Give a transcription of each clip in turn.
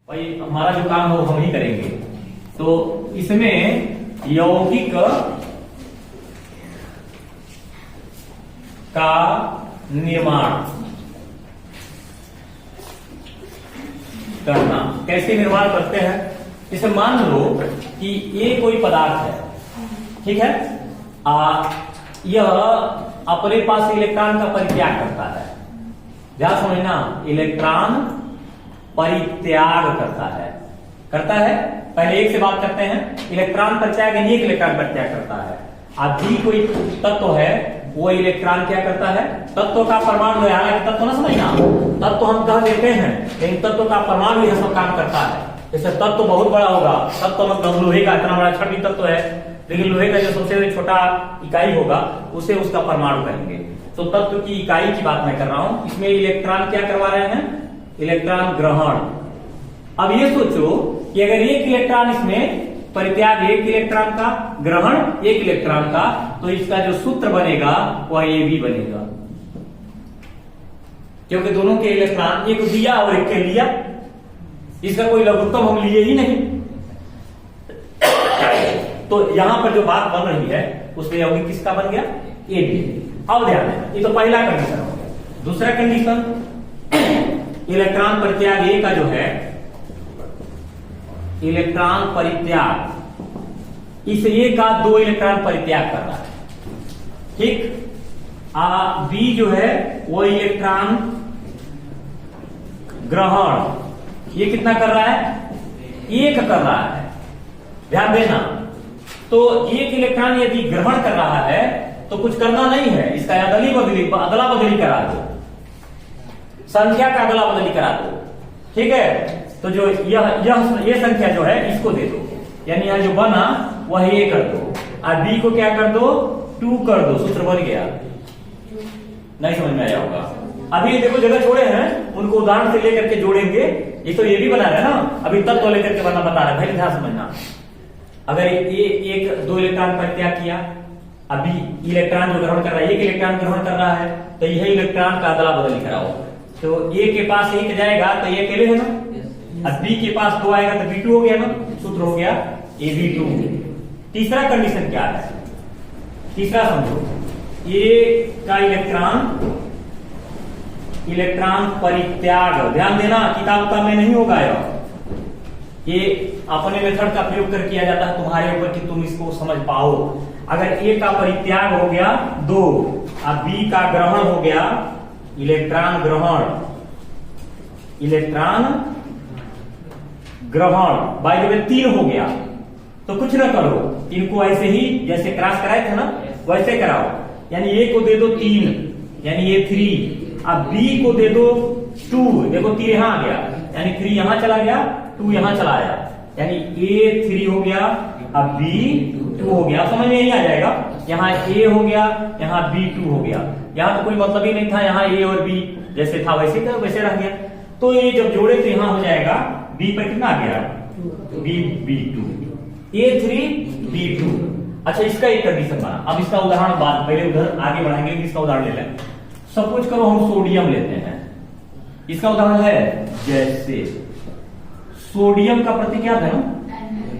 भाई हमारा जो काम है वो हम ही करेंगे। तो इसमें यौगिक का निर्माण करना, कैसे निर्माण करते हैं। इसे मान लो कि ये कोई पदार्थ है, ठीक है। यह अपने पास इलेक्ट्रॉन का परित्याग करता है। ध्यान समझना, इलेक्ट्रॉन परित्याग करता है। पहले एक से बात करते हैं। इलेक्ट्रॉन परित्याग यानी एक इलेक्ट्रॉन परित्याग करता है। अभी कोई तत्व है, वो इलेक्ट्रॉन क्या करता है, तत्व का परमाणु है। हालांकि तत्व ना समझना, तत्व हम कह देते हैं, लेकिन तत्व का परमाणु यह सब काम करता है। जैसे तत्व बहुत बड़ा होगा, तत्व मतलब लोहे का इतना बड़ा छठी तत्व है, लेकिन लोहे का जो सबसे छोटा इकाई होगा उसे उसका परमाणु कहेंगे। तो तत्व की इकाई की बात मैं कर रहा हूं। इसमें इलेक्ट्रॉन क्या करवा रहे हैं, इलेक्ट्रॉन ग्रहण। अब ये सोचो कि अगर एक इलेक्ट्रॉन इसमें परित्याग, एक इलेक्ट्रॉन का ग्रहण, एक इलेक्ट्रॉन का, तो इसका जो सूत्र बनेगा वह ये भी बनेगा, क्योंकि दोनों के इलेक्ट्रॉन, एक दिया और एक के लिया। इसका कोई लघुत्तम हम लिए ही नहीं। तो यहां पर जो बात बन रही है उसमें यौगिक किसका बन गया, ए बी। अब ध्यान देना, ये तो पहला कंडीशन हो गया। दूसरा कंडीशन, इलेक्ट्रॉन परित्याग ए का जो है, इलेक्ट्रॉन परित्याग, इस ए का 2 इलेक्ट्रॉन परित्याग कर रहा है, ठीक। बी जो है वो इलेक्ट्रॉन ग्रहण, ये कितना कर रहा है, 1 कर रहा है। ध्यान देना, तो एक इलेक्ट्रॉन यदि ग्रहण कर रहा है तो कुछ करना नहीं है, इसका अदला बदली करा दो, संख्या का अदला बदली करा दो, ठीक है। तो जो ये संख्या जो है इसको दे दो, यानी यहां जो बना वह ये कर दो, और बी को क्या कर दो, 2 कर दो, सूत्र बन गया। नहीं समझ में आया होगा। अभी देखो जगह छोड़े हैं, उनको उदाहरण से लेकर के जोड़ेंगे। ये तो ये भी बना रहे हैं ना, अभी तत्व लेकर के बना बता रहा है, भाई ध्यान समझना। अगर ये 2 इलेक्ट्रॉन परित्याग किया, अभी इलेक्ट्रॉन जो ग्रहण कर रहा है, एक इलेक्ट्रॉन ग्रहण कर रहा है, तो यह इलेक्ट्रॉन का अदला बदली कराओ। तो ए के पास 1 जाएगा तो ये अकेले है ना, और बी के पास 2 आएगा तो B2 हो गया ना, सूत्र हो गया AB2। तीसरा कंडीशन क्या है, तीसरा समझो, ए का इलेक्ट्रॉन परित्याग। ध्यान देना, किताब में नहीं होगा ये अपने मेथड का प्रयोग कर किया जाता है तुम्हारे ऊपर कि तुम इसको समझ पाओ। अगर ए का परित्याग हो गया 2 और बी का ग्रहण हो गया, इलेक्ट्रॉन ग्रहण बाय द वे 3 हो गया, तो कुछ ना करो, इनको ऐसे ही जैसे क्रॉस कराए थे ना वैसे कराओ। यानी ए को दे दो 3, यानी ये 3, अब बी को दे दो 2, देखो 3 यहां आ गया, यानी 3 यहां चला गया, 2 यहां चला आया, यानी ए 3 हो गया, अब बी 2 हो गया। समझ में नहीं आ जाएगा, यहाँ ए हो गया, यहाँ बी 2 हो गया। यहाँ तो कोई मतलब ही नहीं था, यहाँ ए और बी जैसे था वैसे का वैसे रह गया। तो ये जब जोड़े तो यहाँ हो जाएगा, बी पर कितना आ गया, B2, A3 B2। अच्छा, इसका एक कंडीशन बना। अब इसका उदाहरण बाद, पहले उधर आगे बढ़ाएंगे, इसका उदाहरण ले लें। सपोज करो हम सोडियम लेते हैं, इसका उदाहरण है जैसे सोडियम का प्रतीक क्या था,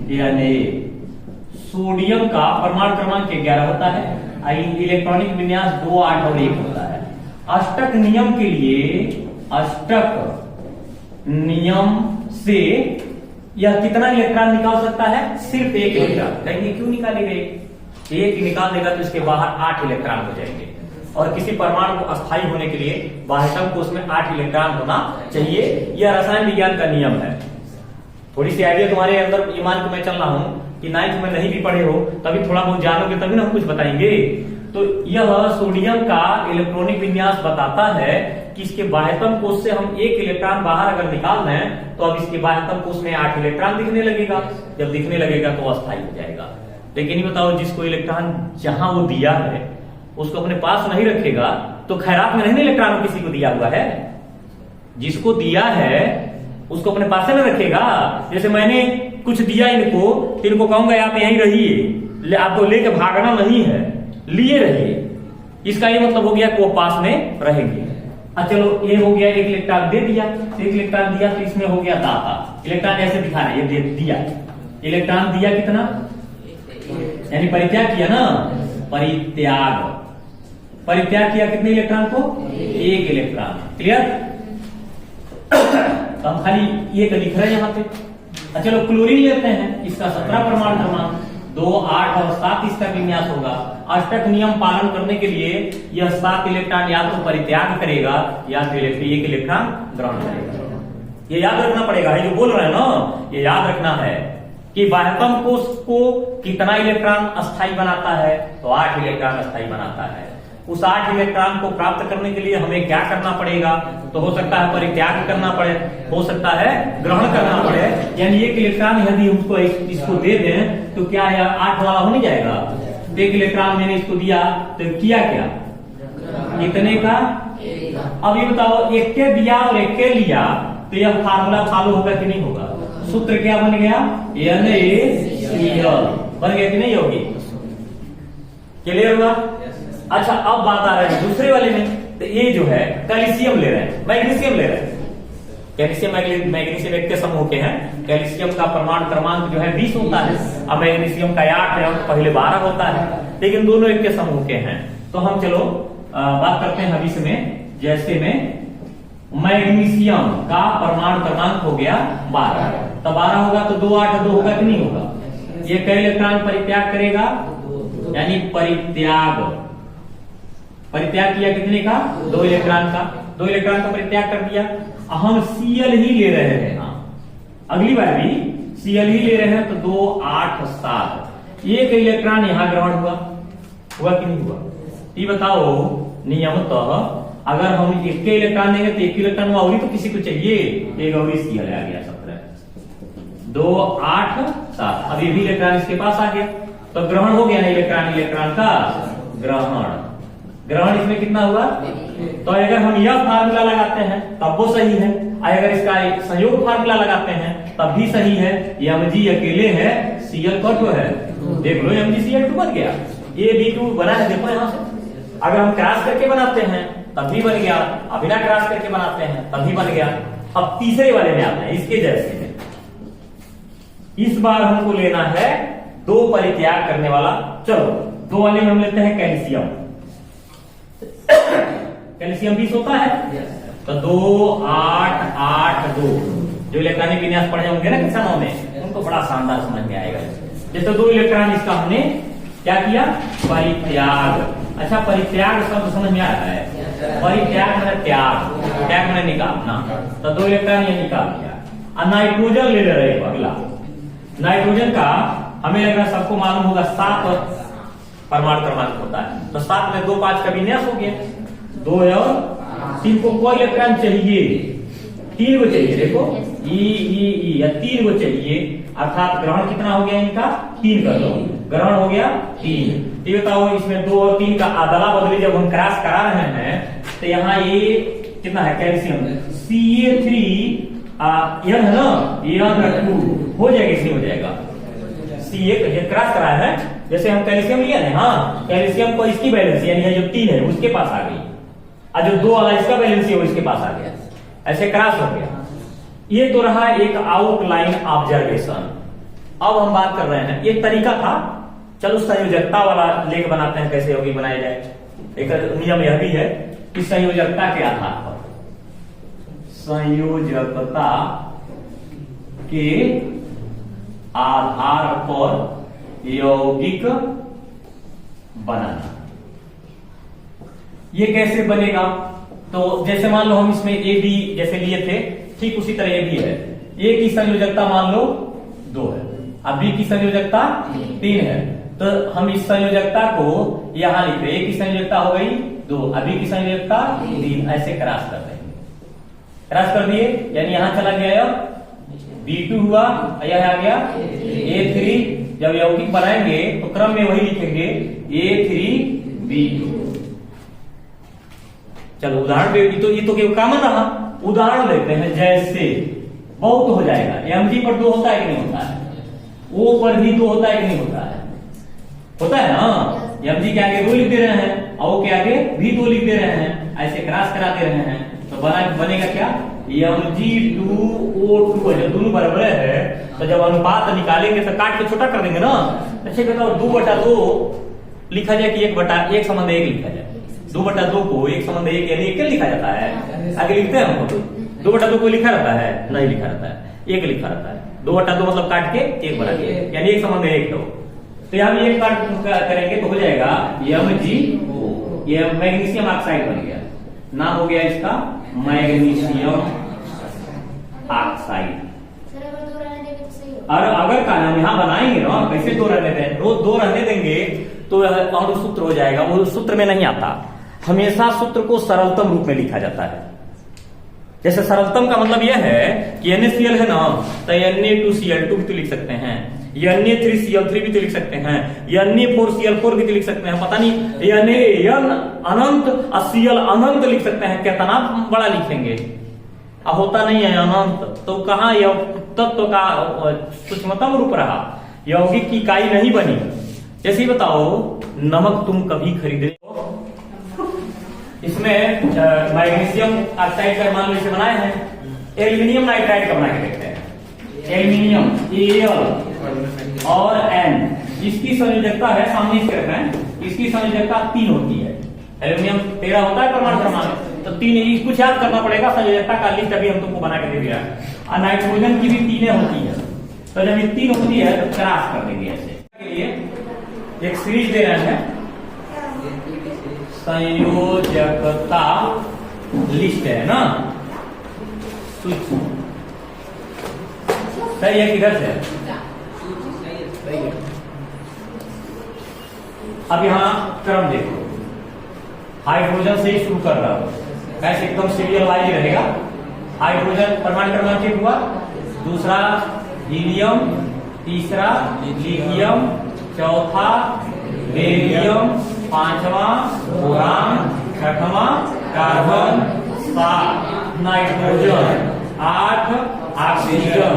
Na। सोडियम का परमाणु क्रमांक 11 होता है, इलेक्ट्रॉनिक विन्यास 2, 8 और 1 होता है। अष्टक नियम के लिए, अष्टक नियम से यह कितना इलेक्ट्रॉन निकाल सकता है, सिर्फ 1 इलेक्ट्रॉन। कहेंगे क्यों निकालेगा, एक निकाल देगा तो इसके बाहर 8 इलेक्ट्रॉन हो जाएंगे। और किसी परमाणु को अस्थायी होने के लिए बाह्यतम को उसमें 8 इलेक्ट्रॉन होना चाहिए। यह रसायन विज्ञान का नियम है। थोड़ी सी आइडिया तुम्हारे अंदर ईमान को मैं चल रहा हूं कि 9th में नहीं भी पढ़े हो, तभी थोड़ा बहुत जानोगे, तभी ना हम कुछ बताएंगे। तो यह सोडियम का इलेक्ट्रॉनिक विन्यास बताता है कि इसके बाह्यतम कोष से हम 1 इलेक्ट्रॉन बाहर अगर निकाल दें तो अब इसके बाह्यतम कोष में 8 इलेक्ट्रॉन दिखने लगेगा। जब दिखने लगेगा तो अस्थायी हो जाएगा। लेकिन ये बताओ, जिसको इलेक्ट्रॉन जहां वो दिया है उसको अपने पास नहीं रखेगा तो खैरात में नहीं इलेक्ट्रॉन किसी को दिया हुआ है, जिसको दिया है उसको अपने पास में रखेगा। जैसे मैंने कुछ दिया इनको, तो इनको कहूंगा आप यहीं रहिए, आपको लेके भागना नहीं है, लिए रहिए। इसका ये मतलब हो गया कि वो पास में रहेंगे। अब चलो ये हो गया, एक इलेक्ट्रॉन दे दिया, तो एक इलेक्ट्रॉन दिया तो इसमें हो गया दाता। इलेक्ट्रॉन ऐसे दिखा रहा है, ये दिया इलेक्ट्रॉन दिया कितना, यानी परित्याग किया ना, परित्याग किया कितने इलेक्ट्रॉन को, एक इलेक्ट्रॉन। क्लियर? तो हम खाली ये लिख रहे हैं यहाँ पे। चलो क्लोरीन लेते हैं, इसका 17 परमाणु क्रमांक, 2, 8 और 7 इसका विन्यास होगा। अष्टक नियम पालन करने के लिए यह 7 इलेक्ट्रॉन या तो परित्याग करेगा या तो एक इलेक्ट्रॉन ग्रहण करेगा। ये याद रखना पड़ेगा, ये जो बोल रहे हैं ना, ये याद रखना है कि बाह्यतम कोष को कितना इलेक्ट्रॉन अस्थायी बनाता है, तो 8 इलेक्ट्रॉन अस्थायी बनाता है। उस 8 इलेक्ट्रॉन को प्राप्त करने के लिए हमें क्या करना पड़ेगा, तो हो सकता है परित्याग करना पड़े, हो सकता है ग्रहण करना पड़े। यानी एक इलेक्ट्रॉन यदि हमको इसको दे दें तो क्या है, 8 वाला हो नहीं जाएगा। एक इलेक्ट्रॉन मैंने इसको दिया तो किया क्या, इतने का। अब ये बताओ, एक के दिया और एक के लिया तो यह फार्मूला फॉलो होगा कि नहीं होगा। सूत्र क्या बन गया, NaCl बन गया कि नहीं होगी। क्लियर हुआ? अच्छा अब बात आ रही है दूसरे वाले में, तो ये जो है कैल्शियम ले रहे हैं, मैग्नीशियम ले रहे हैं। कैल्शियम मैग्नीशियम एक के समूह के हैं। कैल्शियम का परमाणु क्रमांक जो है 20 होता है, अब मैग्नीशियम का 8 है, पहले 12 होता है, लेकिन दोनों एक के समूह के हैं। तो हम चलो बात करते हैं अभी इसमें, जैसे में मैग्नीशियम का परमाणु क्रमांक हो गया 12, तो 12 होगा तो 2, 8, 2 होगा कि नहीं होगा। ये कई इलेक्ट्रॉन परित्याग करेगा, यानी परित्याग किया कितने का, 2 इलेक्ट्रॉन का। 2 इलेक्ट्रॉन का परित्याग कर दिया। हम Cl ही ले रहे हैं, अगली बार भी Cl ही ले रहे हैं, तो 2, 8, 7 एक इलेक्ट्रॉन यहां ग्रहण हुआ कि नहीं हुआ। ये बताओ नियमतः अगर हम एक के इलेक्ट्रॉन देंगे तो एक इलेक्ट्रॉन और तो किसी को चाहिए, एक और Cl आ गया 17, 2, 8, 7। अब ये भी इलेक्ट्रॉन इसके पास आ गया, तो ग्रहण हो गया ना इलेक्ट्रॉन का ग्रहण इसमें कितना हुआ। तो अगर हम यह फार्मूला लगाते हैं तब वो सही है, अगर इसका एक संयोग फार्मूला लगाते हैं तब भी सही है। Mg अकेले है, Cl कटो है, देख लो MgCl2 बन गया, ये B2 बना है, देखो यहां से। अगर हम क्रॉस करके बनाते हैं तब भी बन गया, बिना क्रॉस करके बनाते हैं तब भी बन गया। अब तीसरे वाले में आते हैं, इसके जैसे में इस बार हमको लेना है 2 परित्याग करने वाला। चलो 2 वाले में हम लेते हैं कैल्शियम। कैल्शियम 20 होता है, तो 2, 8, 8, 2 जो इलेक्ट्रॉनिक विन्यास पढ़े होंगे ना किसानों में, उनको बड़ा शानदार समझ में आएगा। जैसे 2 इलेक्ट्रॉन इसका हमने क्या किया, परित्याग। अच्छा परित्याग शब्द समझ में आ रहा है, परित्याग मैंने त्याग मैंने निकालना, तो 2 इलेक्ट्रॉन ये निकाल दिया। नाइट्रोजन ले रहे हैं, अगला नाइट्रोजन का हमें लग रहा सबको मालूम होगा 7 परमाणु क्रमांक होता है, तो 7 में 2, 5 का विन्यास हो गया, 2 और 3 को कोई इलेक्ट्रॉन चाहिए, 3 को चाहिए। देखो ई या 3 को चाहिए, अर्थात ग्रहण कितना हो गया इनका, 3 कर दो, ग्रहण हो गया 3। ये बताओ इसमें 2 और 3 का अदला बदली जब हम क्रॉस करा रहे हैं तो यहाँ ये कितना है कैल्शियम Ca3 यह है ना, ये 2 हो जाएगा, इसमें हो जाएगा Ca क्रॉस कराया है। जैसे हम कैल्शियम लिया ना, हाँ कैल्शियम को इसकी बैलेंस यानी जो 3 है उसके पास आ गई, और जो 2 वाला इसका बैलेंस है वो इसके पास आ गया, ऐसे क्रॉस हो गया। ये तो रहा एक आउटलाइन ऑब्जर्वेशन। अब हम बात कर रहे हैं, एक तरीका था, चलो संयोजकता वाला लेख बनाते हैं, कैसे होगी बनाया जाए। एक नियम यह भी है कि संयोजकता के आधार पर, संयोजकता के आधार पर यौगिक बनाना। ये कैसे बनेगा, तो जैसे मान लो हम इसमें ए बी जैसे लिए थे, ठीक उसी तरह ए बी है। ए की संयोजकता मान लो 2 है, अब बी की संयोजकता 3 है, तो हम इस संयोजकता को यहां लिख रहे, ए की संयोजकता हो गई 2, अभी की संयोजकता 3, ऐसे क्रॉस कर देंगे। क्रॉस कर दिए यानी यहां चला गया B2 हुआ, यह आ गया A3। जब यौगिक बनाएंगे तो क्रम में वही लिखेंगे A3B2। चलो उदाहरण पे ये तो कॉमन रहा, उदाहरण लेते हैं। जैसे बहुत हो जाएगा, Mg पर 2 होता है कि नहीं होता है, O पर भी 2 होता है कि नहीं होता है, होता है ना। Mg के आगे 2 लिख दे रहे हैं और O के आगे भी 2 लिख दे रहे हैं, ऐसे क्रॉस करा दे रहे हैं, तो बनेगा क्या, Mg2O2 है। जब दोनों बराबर है तो जब अनुपात निकालेंगे तो काट के छोटा कर देंगे ना। अच्छा बताओ 2/2 लिखा जाए कि 1/1 लिखा जाए। 2/2 को 1/1 यानी 1 लिखा जाता है, आगे लिखते हैं हमको। 2/2 को लिखा रहता है, नहीं लिखा रहता है, 1 लिखा रहता है। 2/2 मतलब काट के 1 बना के, यानी 1/1 हो। तो यहाँ भी 1 काट करेंगे तो हो जाएगा MgO, ये मैग्नीशियम ऑक्साइड बन गया, नाम हो गया इसका मैग्नीशियम ऑक्साइड। और अगर का नाम यहाँ बनाएंगे ना, कैसे 2 रहने दें, रोज 2 रहने देंगे तो अणु सूत्र हो जाएगा। वो सूत्र में नहीं आता, हमेशा सूत्र को सरलतम रूप में लिखा जाता है। जैसे सरलतम का मतलब यह है कि NaCl है ना, तो Na2Cl2 भी तो लिख सकते हैं, Na3Cl3 भी तो लिख सकते हैं, Na4Cl4 भी तो लिख सकते हैं। पता नहीं Na अनंत और Cl अनंत लिख सकते हैं, कितना बड़ा लिखेंगे। अब होता नहीं है अनंत, तो कहाँ यह तत्व का सूक्ष्मतम रूप रहा, यौगिक की इकाई नहीं बनी। जैसे ही बताओ नमक तुम कभी खरीदे, इसमें मैग्नीशियम ऑक्साइड का मान इसे बनाए हैं, एल्यूमिनियम नाइट्राइड का बना के देखते हैं। एल्यूमिनियम Al और N, इसकी संयोजकता है, सामने इसके रखना है, इसकी संयोजकता 3 होती है। एल्यूमिनियम 13 होता है परमाणु, तो 3 कुछ याद करना पड़ेगा। संयोजकता का लिस्ट अभी हम तुमको बना के दे दिया है। और नाइट्रोजन की भी 3 होती है, तो जब ये 3 होती है तो क्रॉस कर देंगे। ऐसे के लिए एक सीरीज दे रहे हैं, संयोजकता लिस्ट है ना, सूची सही है, किधर से? अब यहां क्रम देखो, हाइड्रोजन से ही शुरू कर रहा हूं, कैसे एकदम सीरियल वाइज रहेगा। हाइड्रोजन परमाणु क्रमांक 1 हुआ, दूसरा हीलियम, तीसरा लिथियम, चौथा बेरिलियम, 5वां बोरान, 6वां कार्बन, 7 नाइट्रोजन, 8 ऑक्सीजन,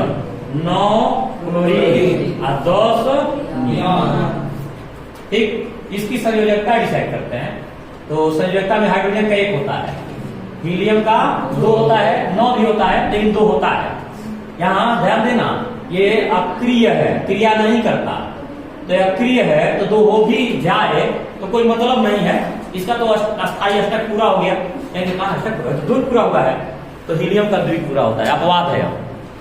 9 क्लोरीन और 10 नियॉन। ठीक, इसकी संयोजकता डिसाइड करते हैं। तो संयोजकता में हाइड्रोजन का 1 होता है, हीलियम का 2 होता है, 9 भी होता है लेकिन 2 होता है। यहां ध्यान देना, ये अक्रिय है, क्रिया नहीं करता, तो अक्रिय है तो 2 हो भी जाए तो कोई मतलब नहीं है। इसका तो अस्थायी अष्टक पूरा हो गया, यानी अष्टक द्वि पूरा हुआ है, तो हीलियम का द्वि पूरा होता है। अपवाद है,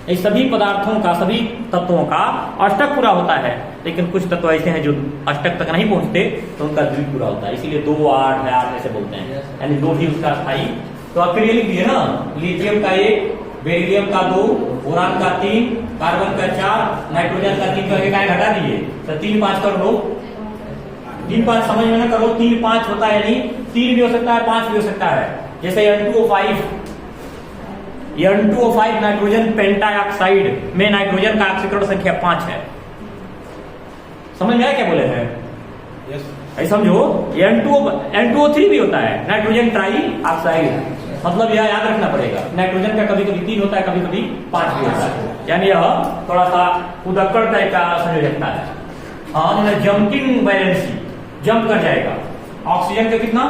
ये सभी पदार्थों का, सभी तत्वों का अष्टक पूरा होता है, लेकिन कुछ तत्व ऐसे हैं जो अष्टक तक नहीं पहुंचते तो उनका द्वि पूरा होता है, इसीलिए 2, 8 है, 8 ऐसे बोलते हैं, यानी 2 ही उसका अस्थायी। तो अक्रिय लिख दिए ना, लिथियम का 1, बेरिलियम का 2, बोरान का 3, कार्बन का 4, नाइट्रोजन का 3 करके काय घटा दिए, तो 3, 5 कर लो। 3, 5 समझ में ना करो, 3, 5 होता है, नहीं 3 भी हो सकता है, 5 भी हो सकता है। जैसे N2O5 नाइट्रोजन पेंटाऑक्साइड में नाइट्रोजन का ऑक्सीकरण संख्या 5 है। समझ में आया क्या बोले हैं? ऐसा समझो, N2O3 भी होता है, नाइट्रोजन ट्राई ऑक्साइड। मतलब यह याद रखना पड़ेगा, नाइट्रोजन का कभी कभी 3 होता है, कभी कभी 5 भी होता है, यानी यह थोड़ा सा उदक्कड़ टाइप का संयोजकता है। हाँ, जंपिंग वैलेंसी, जंप कर जाएगा। ऑक्सीजन का कितना?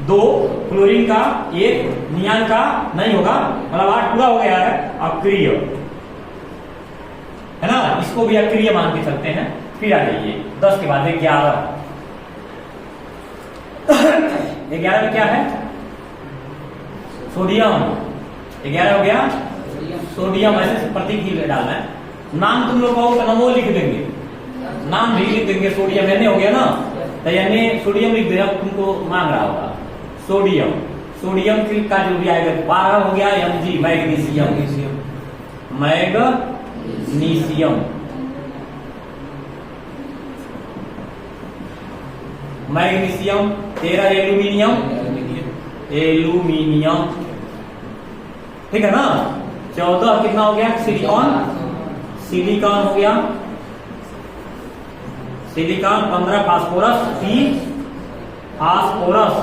2, क्लोरीन का 1, नियान का नहीं होगा, मतलब 8 पूरा हो गया है। अक्रिय है ना, इसको भी अक्रिय मान के चलते हैं। फिर आ जाइए 10 के बाद 11 में क्या है? सोडियम। 11 हो गया सोडियम, ऐसे प्रतीक ही डालना है। नाम तुम लोग कहो तो नमो लिख देंगे, नाम भी लिख देंगे। सोडियम यानी हो गया ना, तो यानी सोडियम लिख देना, तुमको मांग रहा होगा सोडियम। सोडियम का जो भी आएगा 12 हो गया Mg, magnesium. Magnesium, magnesium 13 aluminium, aluminium, ठीक है ना। 14 कितना हो गया? सिलिकॉन, सिलिकॉन हो गया, सिलिकॉन। 15 phosphorus, 3 phosphorus.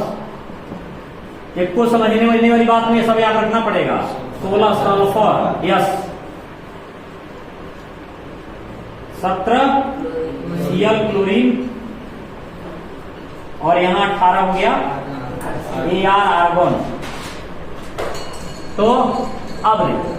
एक को समझने वाली बात में सब याद रखना पड़ेगा। 16 सल्फर, यस। 17 Cl क्लोरीन, और यहां 18 हो गया Ar आर्गन। तो अब देखो